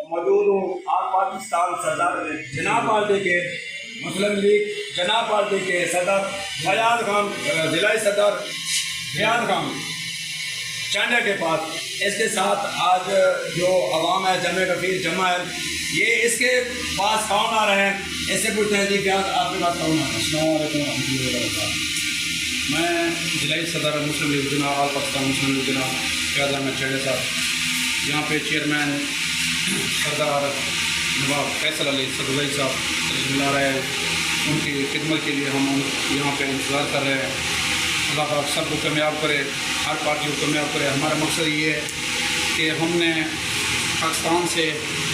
موجود ہوں آل پاکستان صدر جناب پارٹی کے مسلم لیگ جناب پارٹی کے صدر فیاض خان ضلعی صدر فیاض خان چانڈیا کے پاس. اس کے ساتھ آج جو عوام ہے جمع کثیر جمع ہے, یہ اس کے پاس کون آ رہے ہیں, اس سے پوچھتے ہیں. جی فیاض آپ کے پاس کون آ رہے ہیں؟ السلام علیکم ورحمۃ اللہ وبرکاتہ. میں ضلعی صدر مسلم لیگ جناب آل پاکستان مسلم لیگ جناب فیاض احمد چانڈیا صاحب, یہاں پہ چیئرمین سردار نواب فیصل علی صدر صاحب تشریف لا رہے ہیں. ان کی خدمت کے لیے ہم یہاں پہ انتظار کر رہے ہیں. اللہ پاک سب کو کامیاب کرے, ہر پارٹی کو کامیاب کرے. ہمارا مقصد یہ ہے کہ ہم نے پاکستان سے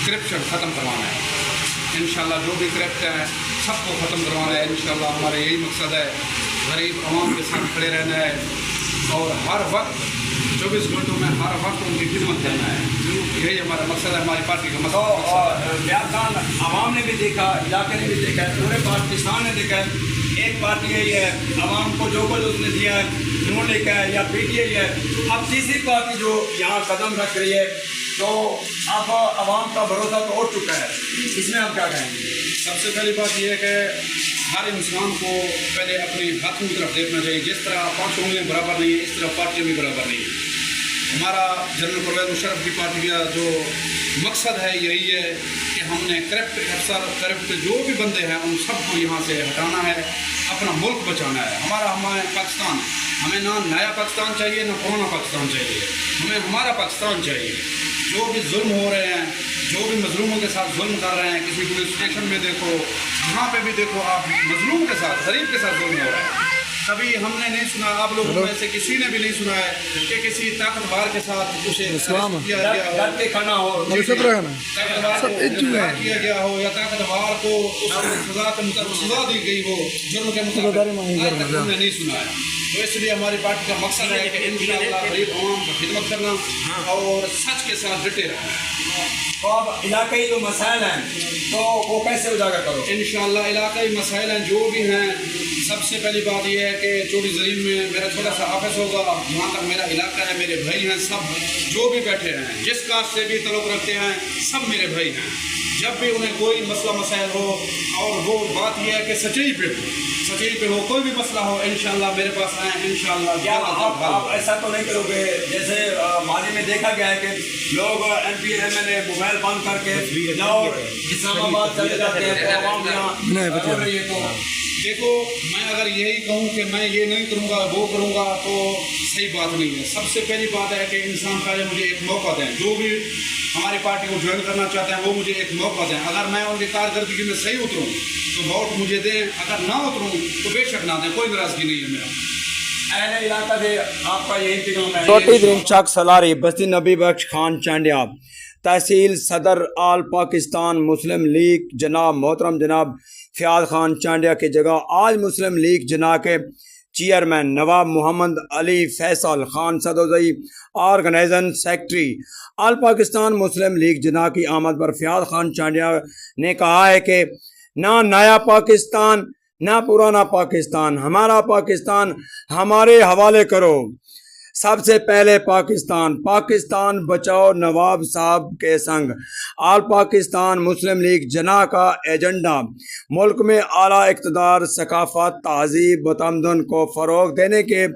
کرپشن ختم کروانا ہے. انشاءاللہ جو بھی کرپٹ ہے سب کو ختم کروانا ہے. انشاءاللہ ہمارا یہی مقصد ہے. غریب عوام کے ساتھ کھڑے رہنا ہے اور ہر وقت 24 گھنٹوں میں ہر وقت ان کی خدمت کرنا ہے. یہی ہمارا مقصد ہے, ہماری پارٹی کا مقصد ہے. فیاض خان, عوام نے بھی دیکھا, علاقے نے بھی دیکھا ہے, پورے پاکستان نے دیکھا ہے. ایک پارٹی یہی ہے, عوام کو جو کچھ اس نے دیا ہے انہوں نے لکھا ہے یا پی ٹی آئی ہے. اب تیسری پارٹی جو یہاں قدم رکھ رہی ہے, تو اب عوام کا بھروسہ تو اٹھ چکا ہے, اس میں آپ کیا کہیں گے؟ سب سے پہلی بات یہ ہے کہ ہر انسان کو پہلے اپنے ہاتھوں کی طرف دیکھنا چاہیے. جس طرح 5 انگلیاں برابر نہیں ہیں, اس طرح پارٹیاں بھی برابر نہیں ہیں. ہمارا جنرل پرویز مشرف کی پارٹی کا جو مقصد ہے یہی ہے کہ ہم نے کرپٹ افسر, کرپٹ جو بھی بندے ہیں ان سب کو یہاں سے ہٹانا ہے, اپنا ملک بچانا ہے. ہمیں پاکستان, ہمیں نہ نیا پاکستان چاہیے نہ پرانا پاکستان چاہیے, ہمیں ہمارا پاکستان چاہیے. جو بھی ظلم ہو رہے ہیں, جو بھی مظلوموں کے ساتھ ظلم کر رہے ہیں, کسی پولیس اسٹیشن میں دیکھو, یہاں پہ بھی دیکھو, آپ مظلوم کے ساتھ, غریب کے ساتھ ظلم ہو رہا ہے. کبھی ہم نے نہیں سنا, آپ لوگوں میں سے کسی نے بھی نہیں سنا ہے کہ کسی طاقتور کے ساتھ اسے کیا گیا ہو, کھانا ہو, کیا گیا ہو, یا طاقتور کو سزا کے مطابق سزا دی گئی ہو جرم کے مطابق, آج تک ہم نے نہیں سنا ہے. تو اس لیے ہماری پارٹی کا مقصد ہے کہ انشاءاللہ غریب عوام کی خدمت کرنا اور سچ کے ساتھ ڈٹے رہنا. تو اب علاقائی جو مسائل ہیں تو وہ کیسے اجاگر کرو؟ انشاءاللہ علاقائی مسائل ہیں جو بھی ہیں. سب سے پہلی بات یہ ہے کہ چوڑی زرین میں میرا چھوٹا سا آفس ہوگا, وہاں تک میرا علاقہ ہے, میرے بھائی ہیں, سب جو بھی بیٹھے ہیں, جس کاسٹ سے بھی تعلق رکھتے ہیں, سب میرے بھائی ہیں. جب بھی انہیں کوئی مسئلہ مسائل ہو, اور وہ بات یہ ہے کہ سچائی پہ ہو, کوئی بھی مسئلہ ہو, انشاءاللہ میرے پاس آئیں. انشاءاللہ کیا آپ ایسا تو نہیں کرو گے جیسے ماضی میں دیکھا گیا ہے کہ لوگ M P M L A mobile بند کر کے لاہور اسلام آباد چلے جاتے ہیں, تو عوام یہاں ہو رہی ہے. تو دیکھو, میں اگر یہی کہوں کہ میں یہ نہیں کروں گا وہ کروں گا تو صحیح بات نہیں ہے. سب سے پہلی بات ہے کہ انسان پہلے مجھے ایک موقع دیں. جو بھی ہماری پارٹی کو جوائن کرنا چاہتے ہیں وہ مجھے ایک موقع دیں. اگر میں ان کی کارکردگی میں صحیح اتروں تو ووٹ مجھے دیں, اگر نہ اتروں تو بے شک نہ دیں, کوئی ناراضگی نہیں ہے میرا. اہل علاقہ سے آپ کا یہ انتظام ہے. چھوٹی درین چک سلاری بستی نبی بخش خان چانڈیا, تحصیل صدر آل پاکستان مسلم لیگ جناب محترم جناب فیاض خان چانڈیا کی جگہ آج مسلم لیگ جناح کے چیئرمین نواب محمد علی فیصل خان صدوزئی آرگنائزنگ سیکرٹری آل پاکستان مسلم لیگ جناح کی آمد پر فیاض خان چانڈیا نے کہا ہے کہ نہ نیا پاکستان نہ پرانا پاکستان, ہمارا پاکستان ہمارے حوالے کرو. سب سے پہلے پاکستان بچاؤ نواب صاحب کے سنگ آل پاکستان مسلم لیگ جناح کا ایجنڈا ملک میں اعلیٰ اقتدار, ثقافت, تہذیب و تمدن کو فروغ دینے کے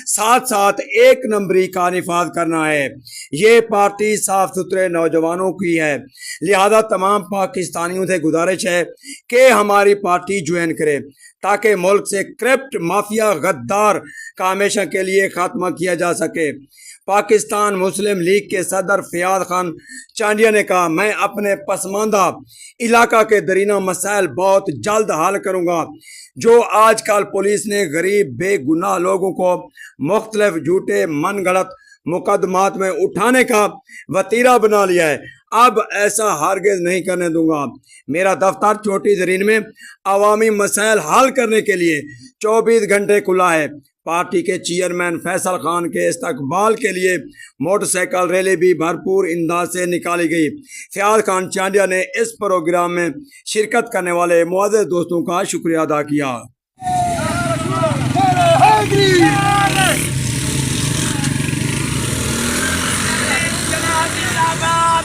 ساتھ ساتھ ایک نمبری کا نفاذ کرنا ہے. یہ پارٹی صاف ستھرے نوجوانوں کی ہے, لہذا تمام پاکستانیوں سے گزارش ہے کہ ہماری پارٹی جوائن کرے تاکہ ملک سے کرپٹ مافیا غدار کا ہمیشہ کے لیے خاتمہ کیا جا سکے. پاکستان مسلم لیگ کے صدر فیاض خان چانڈیا نے کہا, میں اپنے پسماندہ علاقہ کے درینہ مسائل بہت جلد حل کروں گا. جو آج کل پولیس نے غریب بے گناہ لوگوں کو مختلف جھوٹے من گھڑت مقدمات میں اٹھانے کا وتیرہ بنا لیا ہے, اب ایسا ہرگز نہیں کرنے دوں گا. میرا دفتر چھوٹی زرین میں عوامی مسائل حل کرنے کے لیے 24 گھنٹے کھلا ہے. پارٹی کے چیئرمین فیصل خان کے استقبال کے لیے موٹر سائیکل ریلی بھی بھرپور انداز سے نکالی گئی. فیاض خان چانڈیا نے اس پروگرام میں شرکت کرنے والے معزز دوستوں کا شکریہ ادا کیا.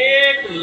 1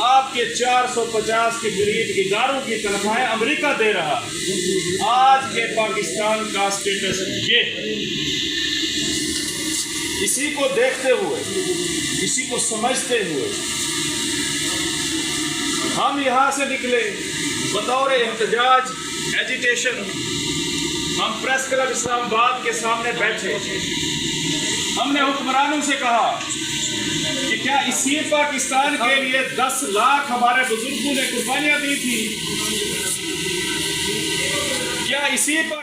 آپ کے 450 کے قریب اداروں کی تنخواہیں امریکہ دے رہا ہے۔ آج کے پاکستان کا سٹیٹس یہ ہے۔ اسی کو دیکھتے ہوئے، اسی کو سمجھتے ہوئے ہم یہاں سے نکلے بطور احتجاج، ایجیٹیشن۔ ہم پریس کلب اسلام آباد کے سامنے بیٹھے، ہم نے حکمرانوں سے کہا کہ کیا اسی پاکستان کے لیے 10 لاکھ ہمارے بزرگوں نے قربانیاں دی تھی؟ کیا اسی پر